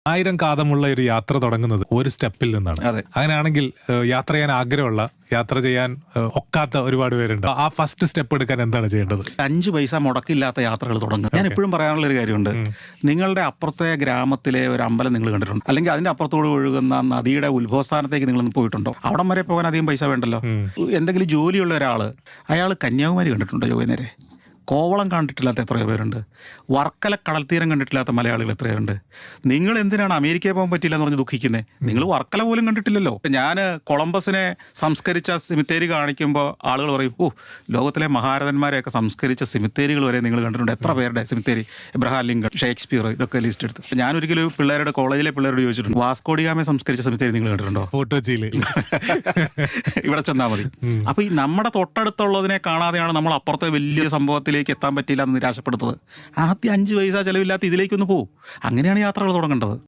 1000 കാതമുള്ള ഒരു യാത്ര തുടങ്ങുന്നത് ഒരു സ്റ്റെപ്പിൽ നിന്നാണ്. അങ്ങനെയാണെങ്കിൽ യാത്ര ചെയ്യാൻ ആഗ്രഹമുള്ള, യാത്ര ചെയ്യാൻ ഒക്കാത്ത ഒരുപാട് പേരുണ്ട്. ആ ഫസ്റ്റ് സ്റ്റെപ്പ് എടുക്കാൻ എന്താണ് ചെയ്യേണ്ടത്? 5 പൈസ മുടക്കില്ലാത്ത യാത്രകൾ തുടങ്ങുക. ഞാൻ എപ്പോഴും പറയാനുള്ള ഒരു കാര്യമുണ്ട്. നിങ്ങളുടെ അപ്പുറത്തെ ഗ്രാമത്തിലെ ഒരു അമ്പലം നിങ്ങൾ കണ്ടിട്ടുണ്ട്, അല്ലെങ്കിൽ അതിന്റെ അപ്പുറത്തോട് ഒഴുകുന്ന നദിയുടെ ഉത്ഭവസ്ഥാനത്തേക്ക് നിങ്ങൾ പോയിട്ടുണ്ടോ? അവിടം വരെ പോകാൻ അധികം പൈസ വേണ്ടല്ലോ. എന്തെങ്കിലും ജോലിയുള്ള ഒരാള്, അയാൾ കന്യാകുമാരി കണ്ടിട്ടുണ്ടോ? യോഗനരെ കോവളം കണ്ടിട്ടില്ലാത്ത എത്രയോ പേരുണ്ട്. വർക്കല കടൽത്തീരം കണ്ടിട്ടില്ലാത്ത മലയാളികൾ എത്രയോ പേരുണ്ട്. നിങ്ങൾ എന്തിനാണ് അമേരിക്കയിൽ പോകാൻ പറ്റില്ല എന്ന് പറഞ്ഞ് ദുഃഖിക്കുന്നത്? നിങ്ങൾ വർക്കല പോലും കണ്ടിട്ടില്ലല്ലോ. ഞാൻ കൊളംബസിനെ സംസ്കരിച്ച സിമിത്തേരി കാണിക്കുമ്പോൾ ആളുകൾ പറയും, ഓ, ലോകത്തിലെ മഹാരഥന്മാരെയൊക്കെ സംസ്കരിച്ച സിമിത്തേരികൾ വരെ നിങ്ങൾ കണ്ടിട്ടുണ്ട്. എത്ര പേരുടെ സിമിത്തേരി, എബ്രഹാം ലിങ്കൺ, ഷേക്സ്പിയർ, ഇതൊക്കെ ലിസ്റ്റ് എടുത്ത്. ഞാനൊരിക്കലും പിള്ളേരുടെ, കോളേജിലെ പിള്ളേരോട് ചോദിച്ചിട്ടുണ്ട്, വാസ്കോഡിഗാമയെ സംസ്കരിച്ച സിമിത്തേരി നിങ്ങൾ കണ്ടിട്ടുണ്ടോ? ഇവിടെ ചെന്നാൽ മതി. അപ്പൊ ഈ നമ്മുടെ തൊട്ടടുത്തുള്ളതിനെ കാണാതെയാണ് നമ്മൾ അപ്പുറത്തെ വലിയ സംഭവത്തിലേക്ക് എത്താൻ പറ്റില്ല എന്ന് നിരാശപ്പെടുത്തുന്നത്. ആദ്യം 5 പൈസ ചെലവില്ലാത്ത ഇതിലേക്കൊന്ന് പോകും. അങ്ങനെയാണ് യാത്രകൾ തുടങ്ങേണ്ടത്.